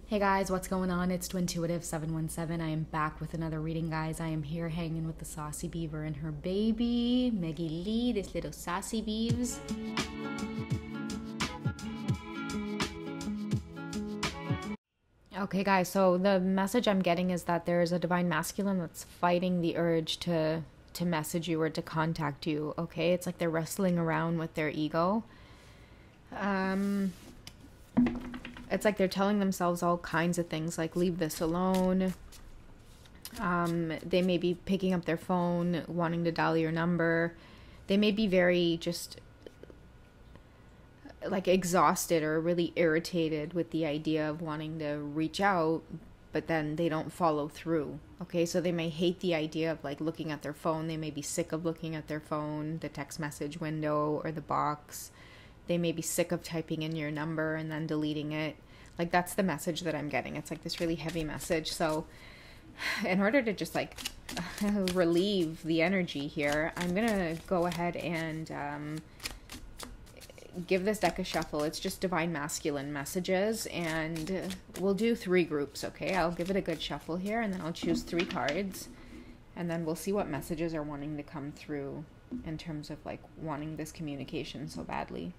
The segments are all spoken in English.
Hey guys, what's going on? It's Twintuitive717. I am back with another reading, guys. I am here hanging with the saucy beaver and her baby, Maggie Lee, this little sassy beeves. Okay, guys, so the message I'm getting is that there is a divine masculine that's fighting the urge to message you or to contact you, okay? It's like they're wrestling around with their ego. It's like they're telling themselves all kinds of things, like leave this alone. They may be picking up their phone, wanting to dial your number. They may be very just like exhausted or really irritated with the idea of wanting to reach out, but then they don't follow through. Okay, so they may hate the idea of like looking at their phone. They may be sick of looking at their phone, the text message window or the box. They may be sick of typing in your number and then deleting it. Like, that's the message that I'm getting. It's like this really heavy message. So in order to just like relieve the energy here, I'm going to go ahead and give this deck a shuffle. It's just divine masculine messages, and we'll do 3 groups, okay? I'll give it a good shuffle here, and then I'll choose 3 cards, and then we'll see what messages are wanting to come through in terms of like wanting this communication so badly.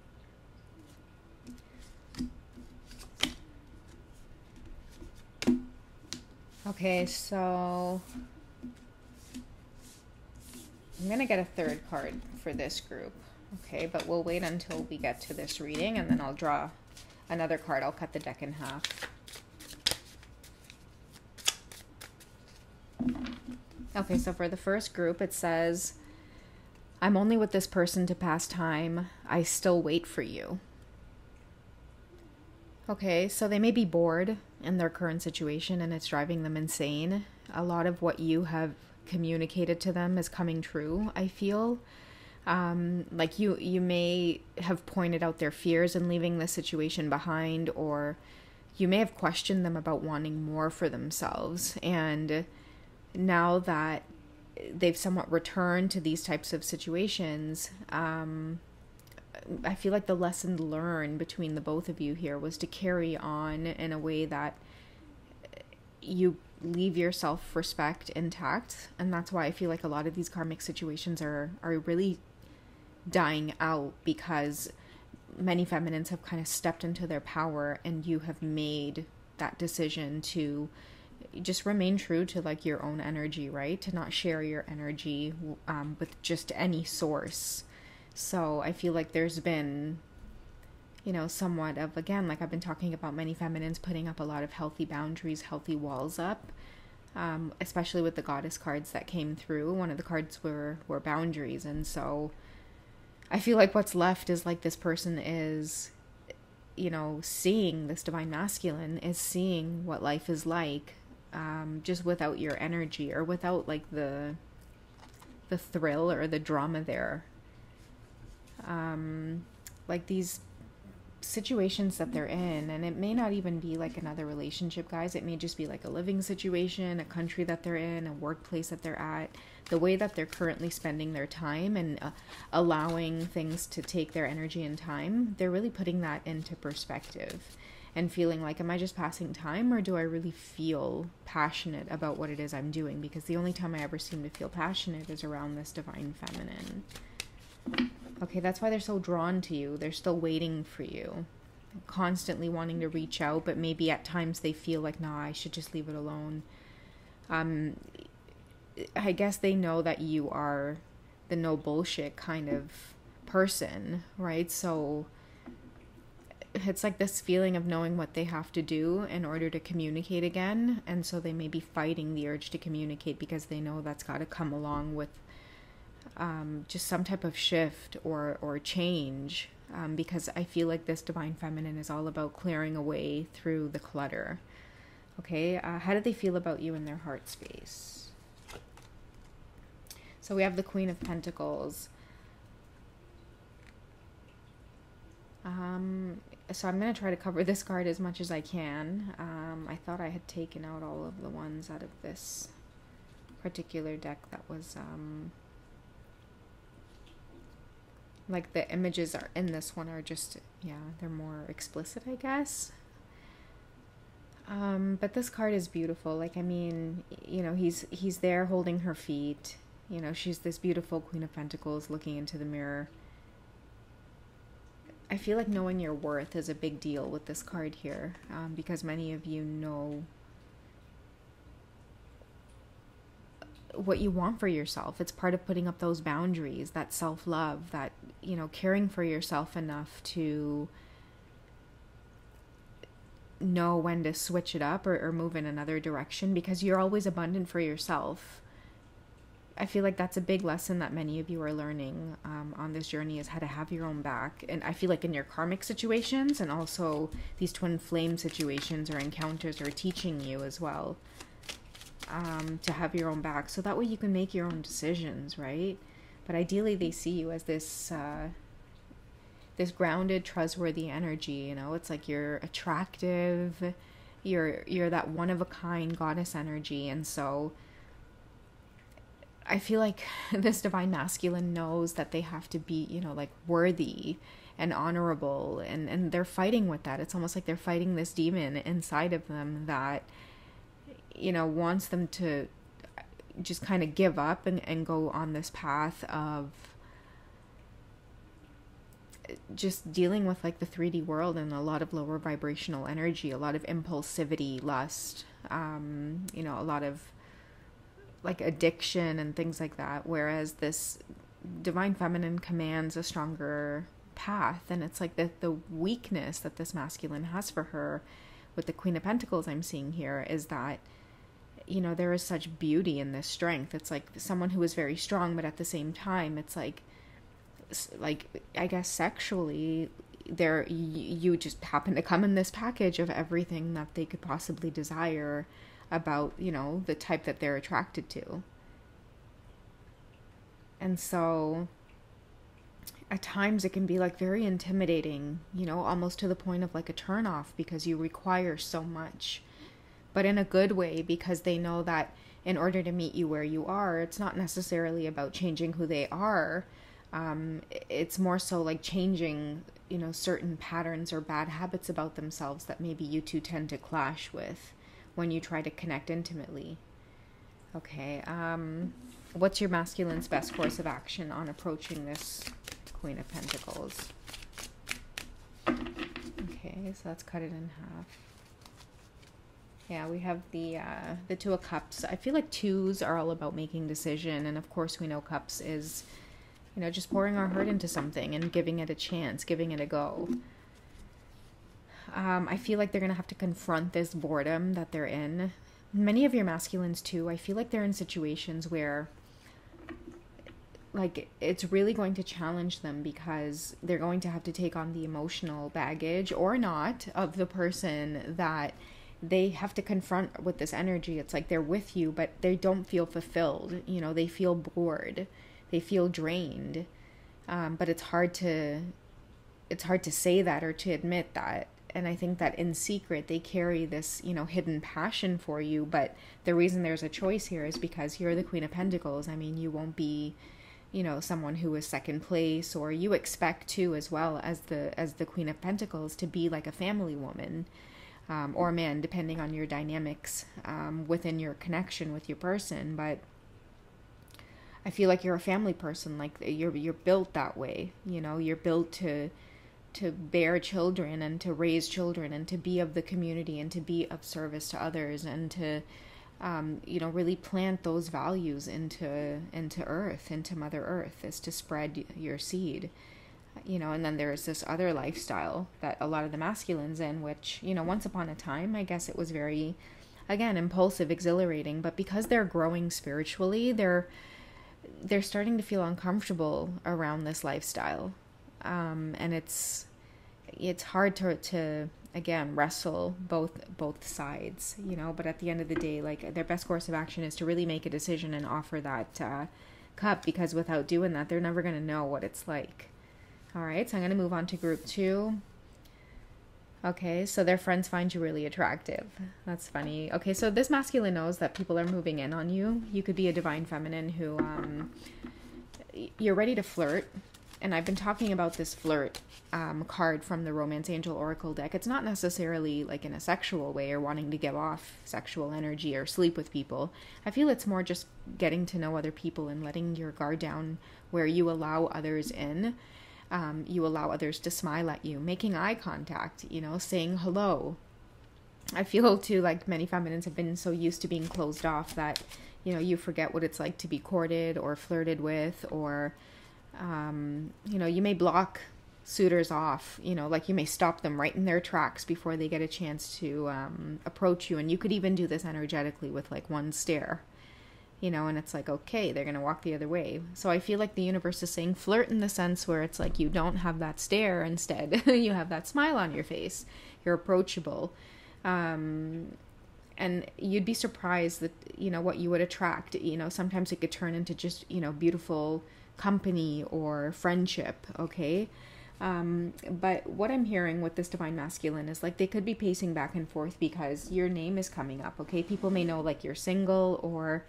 Okay, so I'm going to get a 3rd card for this group, okay? But we'll wait until we get to this reading, and then I'll draw another card. I'll cut the deck in half. Okay, so for the first group, it says, I'm only with this person to pass time. I still wait for you. Okay, so they may be bored in their current situation and it's driving them insane. A lot of what you have communicated to them is coming true, I feel. Like you may have pointed out their fears in leaving the situation behind, or you may have questioned them about wanting more for themselves. And now that they've somewhat returned to these types of situations, I feel like the lesson learned between the both of you here was to carry on in a way that you leave your self-respect intact. And that's why I feel like a lot of these karmic situations are really dying out, because many feminines have kind of stepped into their power, and you have made that decision to just remain true to like your own energy, right? To not share your energy with just any source. So I feel like there's been, you know, somewhat of, again, like I've been talking about, many feminines putting up a lot of healthy boundaries, healthy walls up, especially with the goddess cards that came through. One of the cards were boundaries. And so I feel like what's left is like this person is, you know, seeing this divine masculine is seeing what life is like, just without your energy, or without like the thrill or the drama there. Like these situations that they're in, and it may not even be like another relationship, guys. It may just be like a living situation, a country that they're in, a workplace that they're at, the way that they're currently spending their time and allowing things to take their energy and time. They're really putting that into perspective and feeling like, am I just passing time, or do I really feel passionate about what it is I'm doing? Because the only time I ever seem to feel passionate is around this divine feminine. Okay, that's why they're so drawn to you. They're still waiting for you, constantly wanting to reach out, but maybe at times they feel like, nah, I should just leave it alone. I guess they know that you are the no bullshit kind of person, right? So it's like this feeling of knowing what they have to do in order to communicate again. And so they may be fighting the urge to communicate because they know that's got to come along with just some type of shift or change, because I feel like this divine feminine is all about clearing away through the clutter. Okay, how do they feel about you in their heart space? So we have the Queen of Pentacles. So I'm going to try to cover this card as much as I can. I thought I had taken out all of the ones out of this particular deck that was like the images are in this one are just, yeah, they're more explicit, I guess. But this card is beautiful. Like, I mean, you know, he's there holding her feet. You know, she's this beautiful Queen of Pentacles looking into the mirror. I feel like knowing your worth is a big deal with this card here, because many of you know what you want for yourself. It's part of putting up those boundaries, that self-love, that, you know, caring for yourself enough to know when to switch it up or move in another direction, because you're always abundant for yourself. I feel like that's a big lesson that many of you are learning on this journey, is how to have your own back. And I feel like in your karmic situations, and also these twin flame situations or encounters, are teaching you as well to have your own back, so that way you can make your own decisions, right? But ideally they see you as this this grounded, trustworthy energy. You know, it's like you're attractive, you're that one of a kind goddess energy. And so I feel like this divine masculine knows that they have to be, you know, like worthy and honorable, and they're fighting with that. It's almost like they're fighting this demon inside of them that, you know, wants them to just kind of give up and go on this path of just dealing with like the 3D world and a lot of lower vibrational energy, a lot of impulsivity, lust, you know, a lot of like addiction and things like that. Whereas this divine feminine commands a stronger path. And it's like the weakness that this masculine has for her with the Queen of Pentacles I'm seeing here is that, you know, there is such beauty in this strength. It's like someone who is very strong, but at the same time, it's like I guess sexually, there you just happen to come in this package of everything that they could possibly desire about, you know, the type that they're attracted to. And so at times it can be like very intimidating, you know, almost to the point of like a turn off, because you require so much, but in a good way, because they know that in order to meet you where you are, it's not necessarily about changing who they are. It's more so like changing, you know, certain patterns or bad habits about themselves that maybe you two tend to clash with when you try to connect intimately. Okay, what's your masculine's best course of action on approaching this Queen of Pentacles? Okay, so let's cut it in half. Yeah, we have the Two of Cups. I feel like twos are all about making decision, and of course we know Cups is, you know, just pouring our heart into something and giving it a chance, giving it a go. I feel like they're going to have to confront this boredom that they're in. Many of your masculines too, I feel like they're in situations where like it's really going to challenge them, because they're going to have to take on the emotional baggage or not of the person that they have to confront with this energy. It's like they're with you, but they don't feel fulfilled. You know, they feel bored. They feel drained. But it's hard to say that or to admit that. And I think that in secret, they carry this, you know, hidden passion for you. But the reason there's a choice here is because you're the Queen of Pentacles. I mean, you won't be, you know, someone who is second place, or you expect to, as well as the Queen of Pentacles, to be like a family woman, or man, depending on your dynamics within your connection with your person. But I feel like you're a family person. Like you're built that way. You know, you're built to bear children and to raise children and to be of the community and to be of service to others, and to you know, really plant those values into earth, into Mother Earth, is to spread your seed. You know, and then there's this other lifestyle that a lot of the masculines in, which, you know, once upon a time, I guess it was very, again, impulsive, exhilarating, but because they're growing spiritually, they're starting to feel uncomfortable around this lifestyle. And it's hard to again wrestle both sides, you know, but at the end of the day, like, their best course of action is to really make a decision and offer that cup, because without doing that, they're never going to know what it's like. All right, so I'm going to move on to group 2. Okay, so their friends find you really attractive. That's funny. Okay, so this masculine knows that people are moving in on you. You could be a divine feminine who you're ready to flirt. And I've been talking about this flirt card from the Romance Angel Oracle deck. It's not necessarily like in a sexual way or wanting to give off sexual energy or sleep with people. I feel it's more just getting to know other people and letting your guard down, where you allow others in. You allow others to smile at you, making eye contact, saying hello. I feel too like many feminines have been so used to being closed off that, you forget what it's like to be courted or flirted with, or, you may block suitors off, like you may stop them right in their tracks before they get a chance to approach you. And you could even do this energetically with like one stare, and it's like, okay, they're going to walk the other way. So I feel like the universe is saying flirt in the sense where it's like you don't have that stare. Instead, you have that smile on your face. You're approachable. And you'd be surprised that, what you would attract. Sometimes it could turn into just, beautiful company or friendship, okay? But what I'm hearing with this divine masculine is like they could be pacing back and forth because your name is coming up, okay? People may know like you're single, or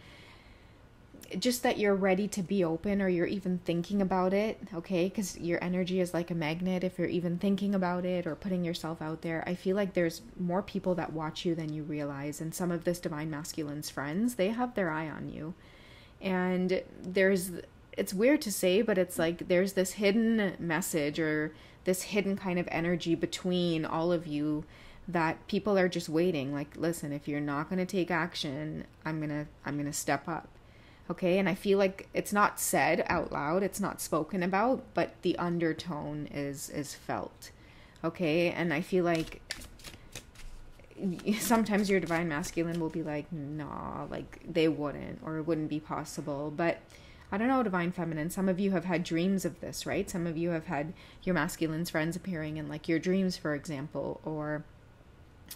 just that you're ready to be open, or you're even thinking about it, okay? Because your energy is like a magnet. If you're even thinking about it or putting yourself out there, I feel like there's more people that watch you than you realize. And some of this divine masculine's friends, they have their eye on you. And it's weird to say, but it's like there's this hidden message or this hidden kind of energy between all of you that people are just waiting. Like, listen, if you're not going to take action, I'm going to step up. Okay, and I feel like it's not said out loud, it's not spoken about, but the undertone is felt. Okay, and I feel like sometimes your divine masculine will be like, nah, like they wouldn't, or it wouldn't be possible. But I don't know, divine feminine, some of you have had dreams of this, right? Some of you have had your masculine's friends appearing in like your dreams, for example, or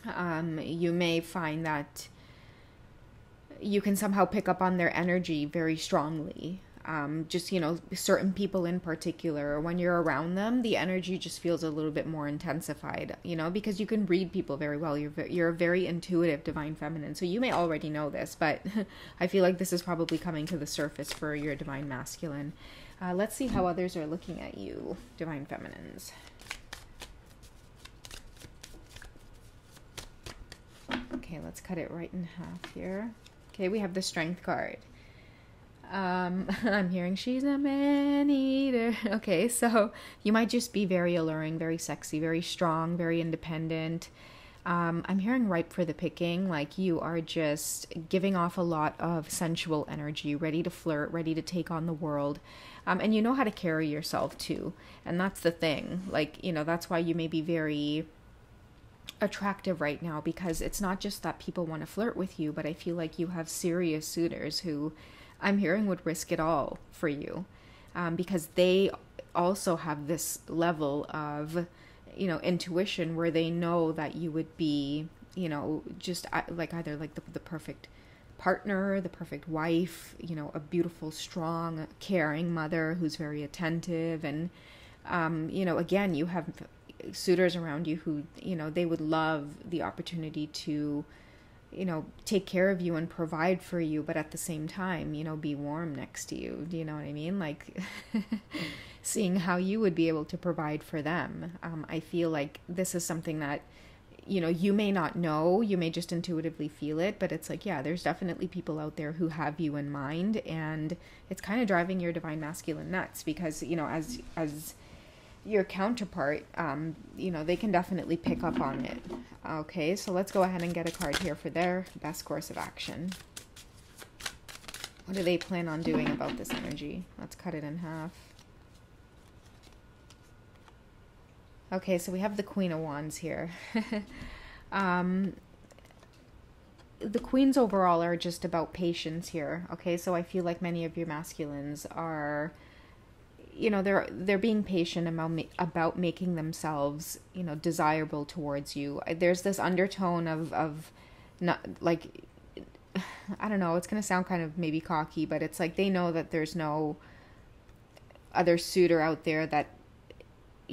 you may find that you can somehow pick up on their energy very strongly. Just, certain people in particular, when you're around them, the energy just feels a little bit more intensified, because you can read people very well. You're a very intuitive divine feminine. So you may already know this, but I feel like this is probably coming to the surface for your divine masculine. Let's see how others are looking at you, divine feminines. Okay, let's cut it right in half here. Okay, we have the Strength card. I'm hearing she's a man-eater. Okay, so you might just be very alluring, very sexy, very strong, very independent. I'm hearing ripe for the picking, like you are just giving off a lot of sensual energy, ready to flirt, ready to take on the world. And you know how to carry yourself too. And that's the thing. Like, that's why you may be very attractive right now, because it's not just that people want to flirt with you, but I feel like you have serious suitors who I'm hearing would risk it all for you, because they also have this level of intuition where they know that you would be just like either like the perfect partner, the perfect wife, a beautiful, strong, caring mother who's very attentive. And again, you have suitors around you who, they would love the opportunity to, take care of you and provide for you, but at the same time, be warm next to you. Do you know what I mean? Like seeing how you would be able to provide for them. I feel like this is something that, you may not know, you may just intuitively feel it, but it's like, yeah, there's definitely people out there who have you in mind, and it's kind of driving your divine masculine nuts because, as your counterpart, they can definitely pick up on it. Okay, so let's go ahead and get a card here for their best course of action. What do they plan on doing about this energy? Let's cut it in half. Okay, so we have the Queen of Wands here. The Queens overall are just about patience here. Okay, so I feel like many of your masculines are, they're being patient about making themselves, desirable towards you. There's this undertone of not like, I don't know, it's going to sound kind of maybe cocky, but it's like they know that there's no other suitor out there that,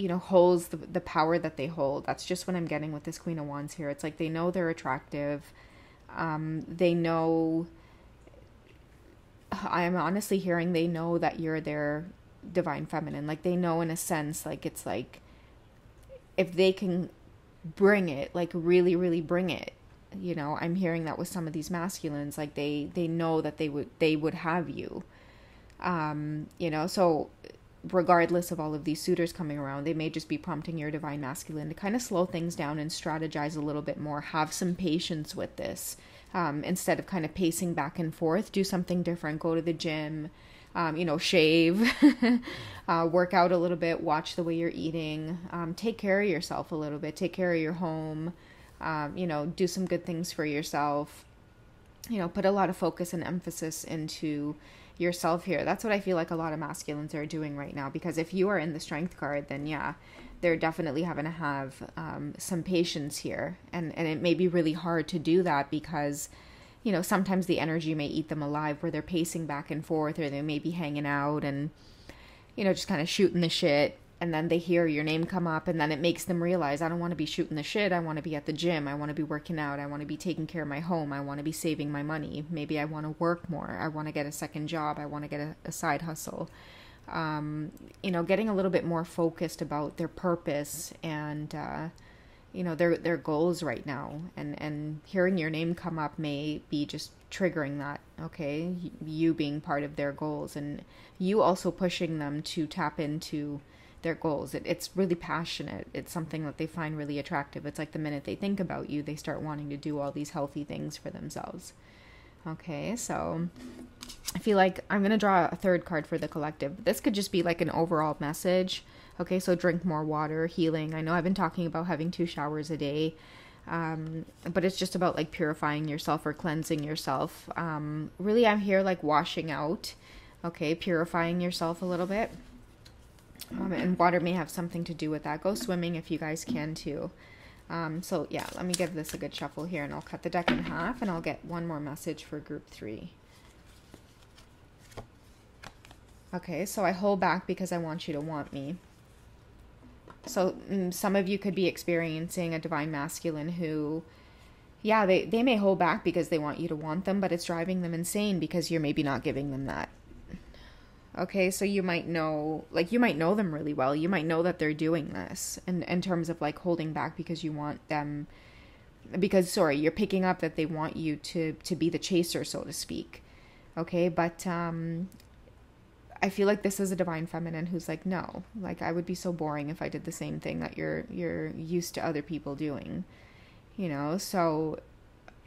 holds the power that they hold. That's just what I'm getting with this Queen of Wands here. It's like they know they're attractive. They know, I am honestly hearing they know that you're their divine feminine. Like they know in a sense, like it's like if they can bring it, like really, really bring it, you know, I'm hearing that with some of these masculines, like they know that they would have you, you know, so regardless of all of these suitors coming around, they may just be prompting your divine masculine to kind of slow things down and strategize a little bit more, have some patience with this, instead of kind of pacing back and forth, do something different, go to the gym, you know, shave, work out a little bit, watch the way you're eating, take care of yourself a little bit, take care of your home, you know, do some good things for yourself, you know, put a lot of focus and emphasis into yourself here. That's what I feel like a lot of masculines are doing right now, because if you are in the strength card, then yeah, they're definitely having to have some patience here, and it may be really hard to do that because, you know, sometimes the energy may eat them alive where they're pacing back and forth, or they may be hanging out and, you know, just kind of shooting the shit, and then they hear your name come up, and then it makes them realize, I don't want to be shooting the shit. I want to be at the gym. I want to be working out. I want to be taking care of my home. I want to be saving my money. Maybe I want to work more. I want to get a second job. I want to get a side hustle. You know, getting a little bit more focused about their purpose and, you know, their goals right now. And hearing your name come up may be just triggering that, okay? You being part of their goals, and you also pushing them to tap into their goals. It's really passionate. It's something that they find really attractive. It's like the minute they think about you, they start wanting to do all these healthy things for themselves. Okay, so I feel like I'm going to draw a third card for the collective. This could just be like an overall message. Okay, so drink more water, healing. I know I've been talking about having 2 showers a day, but it's just about like purifying yourself or cleansing yourself. Really, I'm here like washing out, okay, purifying yourself a little bit. And water may have something to do with that. Go swimming if you guys can too. So yeah, let me give this a good shuffle here, and I'll cut the deck in half, and I'll get one more message for group 3. Okay, so I hold back because I want you to want me. So some of you could be experiencing a divine masculine who, yeah, they may hold back because they want you to want them, but it's driving them insane because you're maybe not giving them that. Okay, so you might know them really well. You might know that they're doing this in terms of like holding back because you want them, because, sorry, you're picking up that they want you to be the chaser, so to speak. Okay, but I feel like this is a divine feminine who's like, no, like I would be so boring if I did the same thing that you're used to other people doing, you know? So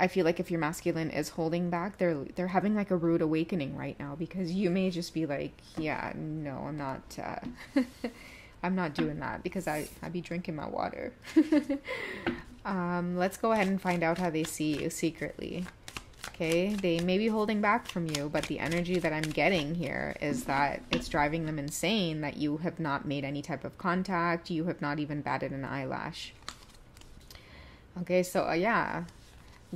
I feel like if your masculine is holding back, they're having like a rude awakening right now, because you may just be like, yeah, no, I'm not I'm not doing that because I be drinking my water. Let's go ahead and find out how they see you secretly. Okay, they may be holding back from you, but the energy that I'm getting here is that it's driving them insane that you have not made any type of contact. You have not even batted an eyelash. Okay, so yeah.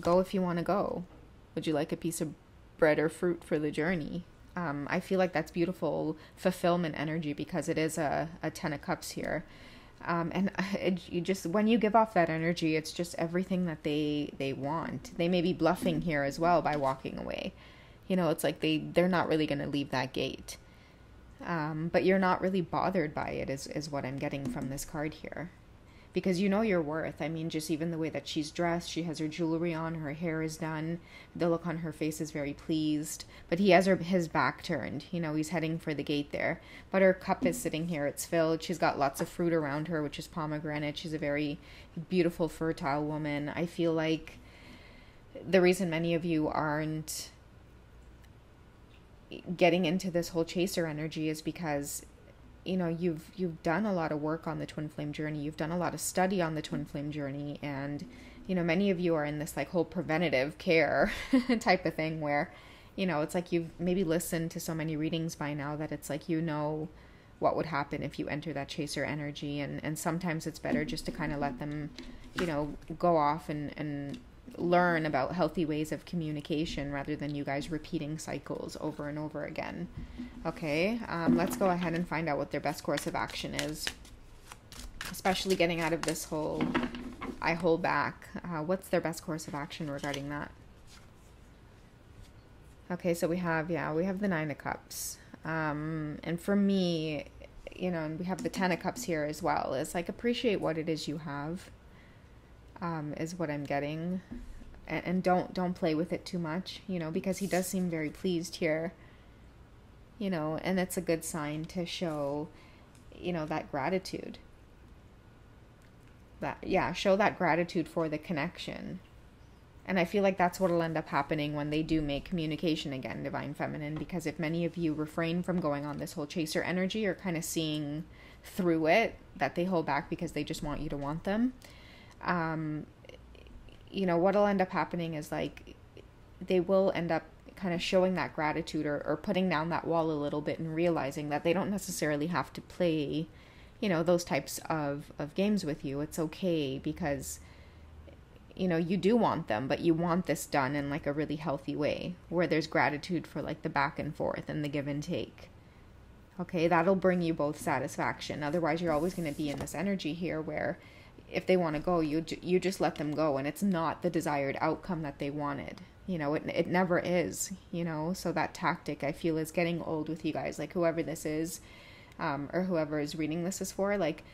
Go if you want to go. Would you like a piece of bread or fruit for the journey? I feel like that's beautiful fulfillment energy, because it is a 10 of cups here. And you just, when you give off that energy, it's just everything that they want. They may be bluffing here as well by walking away. You know, it's like they're not really going to leave that gate. But you're not really bothered by it is what I'm getting from this card here. Because you know your worth. I mean, just even the way that she's dressed, she has her jewelry on, her hair is done, the look on her face is very pleased, but he has his back turned, you know, he's heading for the gate there, but her cup is sitting here, it's filled, she's got lots of fruit around her, which is pomegranate, she's a very beautiful, fertile woman. I feel like the reason many of you aren't getting into this whole chaser energy is because, you know, you've done a lot of work on the twin flame journey. You've done a lot of study on the twin flame journey. And, you know, many of you are in this like whole preventative care type of thing where, you know, it's like you've maybe listened to so many readings by now that it's like, you know, what would happen if you enter that chaser energy. And sometimes it's better just to kind of let them, you know, go off and learn about healthy ways of communication rather than you guys repeating cycles over and over again. Okay, let's go ahead and find out what their best course of action is, especially getting out of this whole I hold back. What's their best course of action regarding that? Okay, so we have the 9 of Cups. And for me, you know, and we have the Ten of Cups here as well, is like appreciate what it is you have, is what I'm getting. And don't play with it too much, you know, because he does seem very pleased here, you know, and it's a good sign to show, you know, that gratitude. That, yeah, show that gratitude for the connection. And I feel like that's what'll end up happening when they do make communication again, Divine Feminine, because if many of you refrain from going on this whole chaser energy or kind of seeing through it, that they hold back because they just want you to want them, you know, what'll end up happening is like they will end up kind of showing that gratitude, or putting down that wall a little bit and realizing that they don't necessarily have to play, you know, those types of games with you. It's okay because, you know, you do want them, but you want this done in like a really healthy way where there's gratitude for like the back and forth and the give and take. Okay, that'll bring you both satisfaction. Otherwise, you're always going to be in this energy here where if they want to go, you just let them go, and it's not the desired outcome that they wanted. You know, it never is, you know. So that tactic, I feel, is getting old with you guys. Like whoever this is, or whoever is reading this is for, like,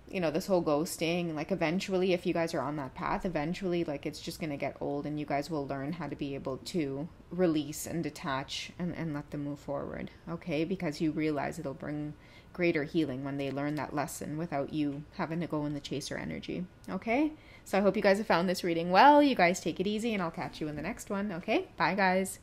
you know, this whole ghosting, like eventually if you guys are on that path, eventually like it's just going to get old and you guys will learn how to be able to release and detach and let them move forward. Okay, because you realize it'll bring greater healing when they learn that lesson without you having to go in the chaser energy. Okay, so I hope you guys have found this reading well. You guys take it easy and I'll catch you in the next one. Okay, bye guys.